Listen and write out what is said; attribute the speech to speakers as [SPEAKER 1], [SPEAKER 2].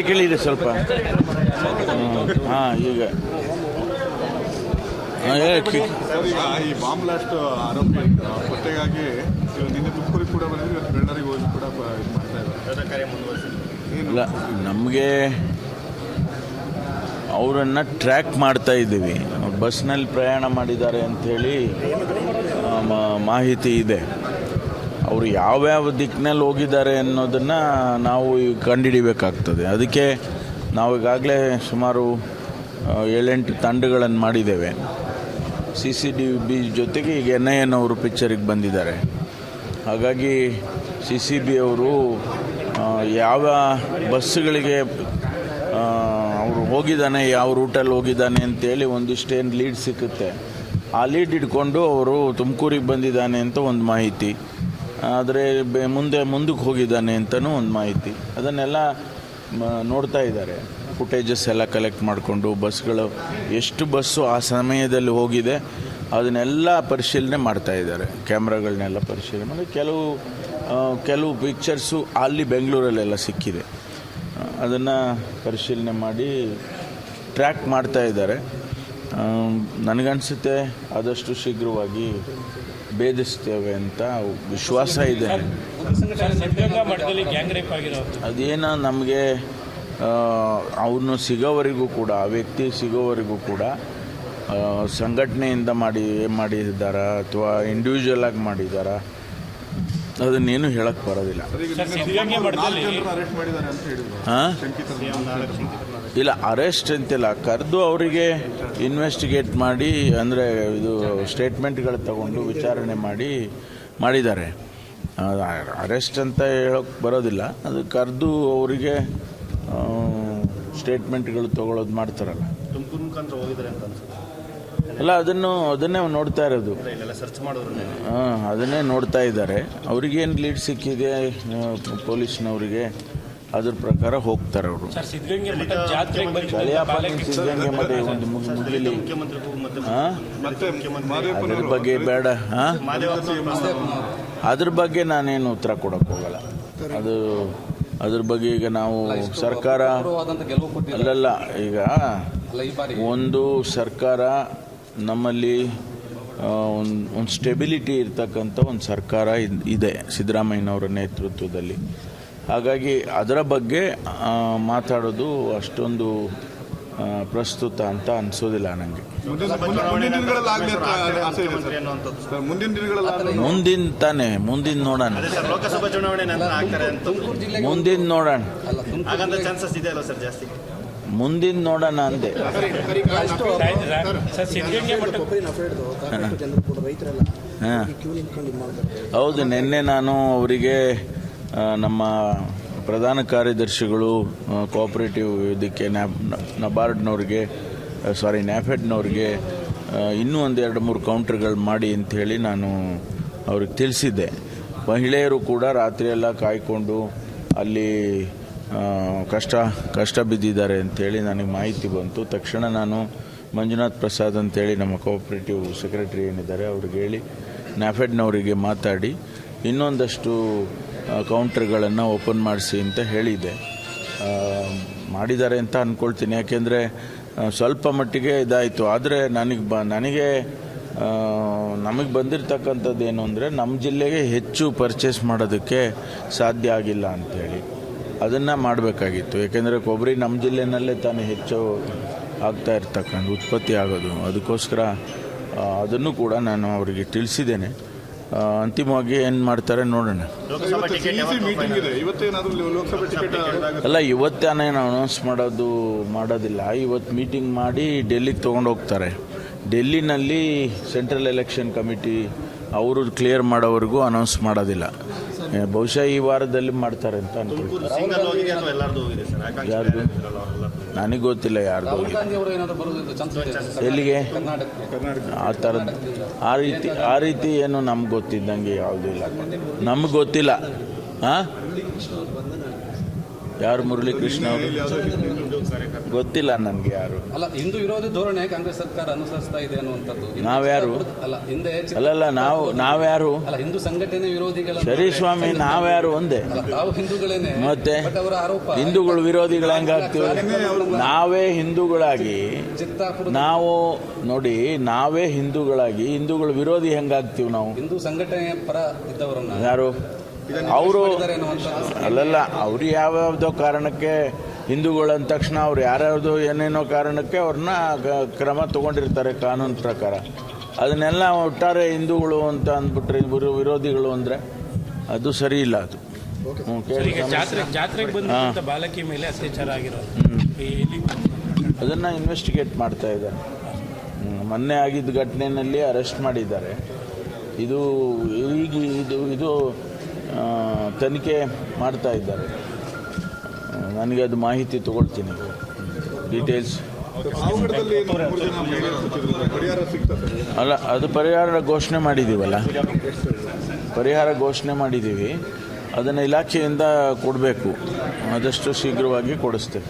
[SPEAKER 1] ಕೇಳಿದೆ ಸ್ವಲ್ಪ. ಈಗ
[SPEAKER 2] ಈ ಬಾಂಬ್ ಬ್ಲಾಸ್ಟ್ ಆರೋಪಿ ಪತ್ತೆಗಾಗಿ ನಿನ್ನೆ ತುಮಕೂರಿಗೆ ಕೂಡ ಬಂದಿದ್ದು, ಇವತ್ತು ಬೆಳ್ಳರಿಗೆ ಹೋಗಿ ಕೂಡ ಇದು ಮಾಡ್ತಾ ಇದ್ದಾರೆ.
[SPEAKER 1] ಇಲ್ಲ, ನಮಗೆ ಅವರನ್ನು ಟ್ರ್ಯಾಕ್ ಮಾಡ್ತಾ ಇದ್ದೀವಿ. ಬಸ್ನಲ್ಲಿ ಪ್ರಯಾಣ ಮಾಡಿದ್ದಾರೆ ಅಂಥೇಳಿ ಮಾಹಿತಿ ಇದೆ. ಅವರು ಯಾವ್ಯಾವ ದಿಕ್ಕಿನಲ್ಲಿ ಹೋಗಿದ್ದಾರೆ ಅನ್ನೋದನ್ನು ನಾವು ಕಂಡುಹಿಡಿಬೇಕಾಗ್ತದೆ. ಅದಕ್ಕೆ ನಾವು ಈಗಾಗಲೇ ಸುಮಾರು 7-8 ತಂಡಗಳನ್ನು ಮಾಡಿದ್ದೇವೆ. CCTV ಜೊತೆಗೆ ಈಗ NIN ಅವರು ಪಿಕ್ಚರಿಗೆ ಬಂದಿದ್ದಾರೆ. ಹಾಗಾಗಿ CCB ಅವರು ಯಾವ ಬಸ್ಸುಗಳಿಗೆ ಅವರು ಹೋಗಿದ್ದಾನೆ, ಯಾವ ರೂಟಲ್ಲಿ ಹೋಗಿದ್ದಾನೆ ಅಂತೇಳಿ ಒಂದಿಷ್ಟೇನು ಲೀಡ್ ಸಿಕ್ಕುತ್ತೆ. ಆ ಲೀಡ್ ಇಟ್ಕೊಂಡು ಅವರು ತುಮಕೂರಿಗೆ ಬಂದಿದ್ದಾನೆ ಅಂತ ಒಂದು ಮಾಹಿತಿ, ಆದರೆ ಮುಂದಕ್ಕೆ ಹೋಗಿದ್ದಾನೆ ಅಂತಲೂ ಒಂದು ಮಾಹಿತಿ, ಅದನ್ನೆಲ್ಲ ನೋಡ್ತಾ ಇದ್ದಾರೆ. ಫುಟೇಜಸ್ ಎಲ್ಲ ಕಲೆಕ್ಟ್ ಮಾಡಿಕೊಂಡು ಬಸ್ಗಳು ಎಷ್ಟು ಬಸ್ಸು ಆ ಸಮಯದಲ್ಲಿ ಹೋಗಿದೆ ಅದನ್ನೆಲ್ಲ ಪರಿಶೀಲನೆ ಮಾಡ್ತಾ ಇದ್ದಾರೆ. ಕ್ಯಾಮ್ರಾಗಳನ್ನೆಲ್ಲ ಪರಿಶೀಲನೆ ಮಾಡಿ ಕೆಲವು ಪಿಕ್ಚರ್ಸು ಅಲ್ಲಿ ಬೆಂಗಳೂರಲ್ಲೆಲ್ಲ ಸಿಕ್ಕಿದೆ. ಅದನ್ನು ಪರಿಶೀಲನೆ ಮಾಡಿ ಟ್ರ್ಯಾಕ್ ಮಾಡ್ತಾ ಇದ್ದಾರೆ. ನನಗನ್ಸುತ್ತೆ ಆದಷ್ಟು ಶೀಘ್ರವಾಗಿ ಭೇದಿಸ್ತೇವೆ ಅಂತ ವಿಶ್ವಾಸ ಇದೆ. ಅದೇನೋ ನಮಗೆ ಅವನು ಸಿಗೋವರೆಗೂ ಕೂಡ, ಆ ವ್ಯಕ್ತಿ ಸಿಗೋವರೆಗೂ ಕೂಡ ಸಂಘಟನೆಯಿಂದ ಮಾಡಿದ್ದಾರಾ ಅಥವಾ ಇಂಡಿವಿಜುವಲ್ ಆಗಿ ಮಾಡಿದ್ದಾರಾ ಅದನ್ನೇನು ಹೇಳಕ್ಕೆ ಬರೋದಿಲ್ಲ. ಇಲ್ಲ, ಅರೆಸ್ಟ್ ಅಂತಿಲ್ಲ, ಕರೆದು ಅವರಿಗೆ ಇನ್ವೆಸ್ಟಿಗೇಟ್ ಮಾಡಿ, ಅಂದರೆ ಇದು ಸ್ಟೇಟ್ಮೆಂಟ್ಗಳು ತಗೊಂಡು ವಿಚಾರಣೆ ಮಾಡಿದ್ದಾರೆ. ಅರೆಸ್ಟ್ ಅಂತ ಹೇಳೋಕ್ಕೆ ಬರೋದಿಲ್ಲ, ಅದು ಕರೆದು ಅವರಿಗೆ ಸ್ಟೇಟ್ಮೆಂಟ್ಗಳು ತಗೊಳ್ಳೋದು ಮಾಡ್ತಾರಲ್ಲ. ಅಲ್ಲ, ಅದನ್ನೇ ನೋಡ್ತಾ ಇರೋದು. ಅದನ್ನೇ ನೋಡ್ತಾ ಇದ್ದಾರೆ. ಅವ್ರಿಗೇನು ಲೀಡ್ ಸಿಕ್ಕಿದೆ ಪೊಲೀಸ್ನವರಿಗೆ, ಅದ್ರ ಪ್ರಕಾರ ಹೋಗ್ತಾರೆ ಅವರು. ಸಿದ್ಧಗಂಗೆ ಮಠ ಒಂದು ಮುಗಿಲಿ, ಅದ್ರ ಬಗ್ಗೆ ಬೇಡ, ಅದ್ರ ಬಗ್ಗೆ ನಾನೇನು ಉತ್ತರ ಕೊಡೋಕ್ಕೆ ಹೋಗಲ್ಲ. ಅದ್ರ ಬಗ್ಗೆ ಈಗ ನಾವು ಸರ್ಕಾರ ಅಲ್ಲಲ್ಲ, ಈಗ ಒಂದು ಸರ್ಕಾರ ನಮ್ಮಲ್ಲಿ ಒಂದು ಸ್ಟೆಬಿಲಿಟಿ ಇರ್ತಕ್ಕಂಥ ಒಂದು ಸರ್ಕಾರ ಇದೆ ಸಿದ್ದರಾಮಯ್ಯನವರ ನೇತೃತ್ವದಲ್ಲಿ. ಹಾಗಾಗಿ ಅದರ ಬಗ್ಗೆ ಮಾತಾಡೋದು ಅಷ್ಟೊಂದು ಪ್ರಸ್ತುತ ಅಂತ ಅನಿಸೋದಿಲ್ಲ ನನಗೆ. ಮುಂದಿನ ನೋಡೋಣ. ಮುಂದಿನ ನೋಡೋಣ ಅಂದೆ. ಹೌದು, ನಿನ್ನೆ ನಾನು ಅವರಿಗೆ ನಮ್ಮ ಪ್ರಧಾನ ಕಾರ್ಯದರ್ಶಿಗಳು ಕೋಆಪರೇಟಿವ್ ಇದಕ್ಕೆ ನಬಾರ್ಡ್ನವ್ರಿಗೆ ನ್ಯಾಫೆಡ್ನವ್ರಿಗೆ ಇನ್ನೂ ಒಂದು 2-3 ಕೌಂಟರ್ಗಳು ಮಾಡಿ ಅಂಥೇಳಿ ನಾನು ಅವ್ರಿಗೆ ತಿಳಿಸಿದ್ದೆ. ಮಹಿಳೆಯರು ಕೂಡ ರಾತ್ರಿಯೆಲ್ಲ ಕಾಯ್ಕೊಂಡು ಅಲ್ಲಿ ಕಷ್ಟ ಬಿದ್ದಿದ್ದಾರೆ ಅಂಥೇಳಿ ನನಗೆ ಮಾಹಿತಿ ಬಂತು. ತಕ್ಷಣ ನಾನು ಮಂಜುನಾಥ್ ಪ್ರಸಾದ್ ಅಂತೇಳಿ ನಮ್ಮ ಕೋಆಪರೇಟಿವ್ ಸೆಕ್ರೆಟರಿ ಏನಿದ್ದಾರೆ ಅವ್ರಿಗೆ ಹೇಳಿ ನ್ಯಾಫೆಡ್ನವರಿಗೆ ಮಾತಾಡಿ ಇನ್ನೊಂದಷ್ಟು ಕೌಂಟರ್ಗಳನ್ನು ಓಪನ್ ಮಾಡಿಸಿ ಅಂತ ಹೇಳಿದೆ. ಮಾಡಿದ್ದಾರೆ ಅಂತ ಅಂದ್ಕೊಳ್ತೀನಿ, ಯಾಕೆಂದರೆ ಸ್ವಲ್ಪ ಮಟ್ಟಿಗೆ ಇದಾಯಿತು. ಆದರೆ ನಮಗೆ ಬಂದಿರತಕ್ಕಂಥದ್ದು ಏನು ಅಂದರೆ, ನಮ್ಮ ಜಿಲ್ಲೆಗೆ ಹೆಚ್ಚು ಪರ್ಚೇಸ್ ಮಾಡೋದಕ್ಕೆ ಸಾಧ್ಯ ಆಗಿಲ್ಲ ಅಂಥೇಳಿ ಅದನ್ನು ಮಾಡಬೇಕಾಗಿತ್ತು. ಯಾಕೆಂದರೆ ಕೊಬ್ಬರಿ ನಮ್ಮ ಜಿಲ್ಲೆನಲ್ಲೇ ತಾನೇ ಹೆಚ್ಚು ಆಗ್ತಾ ಇರ್ತಕ್ಕಂಥ ಉತ್ಪತ್ತಿ ಆಗೋದು. ಅದಕ್ಕೋಸ್ಕರ ಅದನ್ನು ಕೂಡ ನಾನು ಅವರಿಗೆ ತಿಳಿಸಿದ್ದೇನೆ. ಅಂತಿಮವಾಗಿ ಏನು ಮಾಡ್ತಾರೆ ನೋಡೋಣ. ಅಲ್ಲ, ಇವತ್ತೇನೇನು ಅನೌನ್ಸ್ ಮಾಡೋದಿಲ್ಲ. ಇವತ್ತು ಮೀಟಿಂಗ್ ಮಾಡಿ ಡೆಲ್ಲಿಗೆ ತೊಗೊಂಡು ಹೋಗ್ತಾರೆ. ಡೆಲ್ಲಿನಲ್ಲಿ ಸೆಂಟ್ರಲ್ ಎಲೆಕ್ಷನ್ ಕಮಿಟಿ ಅವರು ಕ್ಲಿಯರ್ ಮಾಡೋವರೆಗೂ ಅನೌನ್ಸ್ ಮಾಡೋದಿಲ್ಲ. ಬಹುಶಃ ಈ ವಾರದಲ್ಲಿ ಮಾಡ್ತಾರೆ ಅಂತ ಅನ್ಕೊಳ್ತಾರೆ. ಯಾರ್ದು ನನಗೆ ಗೊತ್ತಿಲ್ಲ, ಯಾರ್ದು ಎಲ್ಲಿಗೆ ಆ ಥರದ್ದು ಆ ರೀತಿ ಏನು ನಮ್ಗೆ ಗೊತ್ತಿದ್ದಂಗೆ ಯಾವುದೂ ಇಲ್ಲ. ನಮ್ಗೆ ಗೊತ್ತಿಲ್ಲ. ಯಾರು ಮುರಳೀಕೃಷ್ಣ ಅವರು? ಗೊತ್ತಿಲ್ಲ ನನಗೆ ಯಾರು.
[SPEAKER 3] ಅಲ್ಲ, ಹಿಂದೂ ವಿರೋಧಿ ಧೋರಣೆ ಕಾಂಗ್ರೆಸ್ ಸರ್ಕಾರ ಅನುಸರಿಸ್ತಾ ಇದೆ ಅನ್ನುವಂಥದ್ದು.
[SPEAKER 1] ನಾವ್ಯಾರು?
[SPEAKER 3] ಅಲ್ಲ, ಹಿಂದೆ
[SPEAKER 1] ಅಲ್ಲಲ್ಲ, ನಾವ್ಯಾರು?
[SPEAKER 3] ಅಲ್ಲ, ಹಿಂದೂ ಸಂಘಟನೆ ವಿರೋಧಿಗಳ.
[SPEAKER 1] ಸರಿ ಸ್ವಾಮಿ, ನಾವ್ಯಾರು ಒಂದೇ.
[SPEAKER 3] ತಾವು ಹಿಂದೂಗಳೇನೆ.
[SPEAKER 1] ಮತ್ತೆ
[SPEAKER 3] ಬಟ್ ಅವರ ಆರೋಪ
[SPEAKER 1] ಹಿಂದೂಗಳು ವಿರೋಧಿಗಳು ಹೆಂಗಾಗ್ತೀವಿ? ನಾವೇ ಹಿಂದೂಗಳಾಗಿ ನಾವು ನೋಡಿ, ನಾವೇ ಹಿಂದೂಗಳಾಗಿ ಹಿಂದೂಗಳ ವಿರೋಧಿ ಹೆಂಗಾಗ್ತೀವಿ ನಾವು?
[SPEAKER 3] ಹಿಂದೂ ಸಂಘಟನೆಯ ಪರ ಇದ್ದವರನ್ನ
[SPEAKER 1] ಯಾರು ಅವರು? ಅಲ್ಲಲ್ಲ, ಅವ್ರು ಯಾವ್ಯಾವುದೋ ಕಾರಣಕ್ಕೆ ಹಿಂದೂಗಳು ಅಂದ ತಕ್ಷಣ ಅವ್ರು ಯಾರ್ಯಾವುದೋ ಏನೇನೋ ಕಾರಣಕ್ಕೆ ಅವ್ರನ್ನ ಕ್ರಮ ತಗೊಂಡಿರ್ತಾರೆ ಕಾನೂನು ಪ್ರಕಾರ. ಅದನ್ನೆಲ್ಲ ಒಟ್ಟಾರೆ ಹಿಂದೂಗಳು ಅಂತ ಅಂದ್ಬಿಟ್ರೆ ವಿರೋಧಿಗಳು ಅಂದರೆ ಅದು ಸರಿ ಇಲ್ಲ. ಅದು
[SPEAKER 4] ಜಾತ್ರೆಗೆ ಬಂದ ಬಾಲಕಿ ಮೇಲೆ ಅತ್ಯಾಚಾರ ಆಗಿರೋದು
[SPEAKER 1] ಅದನ್ನು ಇನ್ವೆಸ್ಟಿಗೇಟ್ ಮಾಡ್ತಾ ಇದ್ದಾರೆ. ಮೊನ್ನೆ ಆಗಿದ್ದ ಘಟನೆಯಲ್ಲಿ ಅರೆಸ್ಟ್ ಮಾಡಿದ್ದಾರೆ. ಇದು ಈಗ ಇದು ತನಿಖೆ ಮಾಡ್ತಾ ಇದ್ದಾರೆ. ನನಗೆ ಅದು ಮಾಹಿತಿ ತಗೊಳ್ತೀನಿ, ಡೀಟೇಲ್ಸ್. ಅಲ್ಲ, ಅದು ಪರಿಹಾರ ಘೋಷಣೆ ಮಾಡಿದ್ದೀವಲ್ಲ, ಪರಿಹಾರ ಘೋಷಣೆ ಮಾಡಿದ್ದೀವಿ. ಅದನ್ನು ಇಲಾಖೆಯಿಂದ ಕೊಡಬೇಕು, ಆದಷ್ಟು ಶೀಘ್ರವಾಗಿ ಕೊಡಿಸ್ತೇವೆ.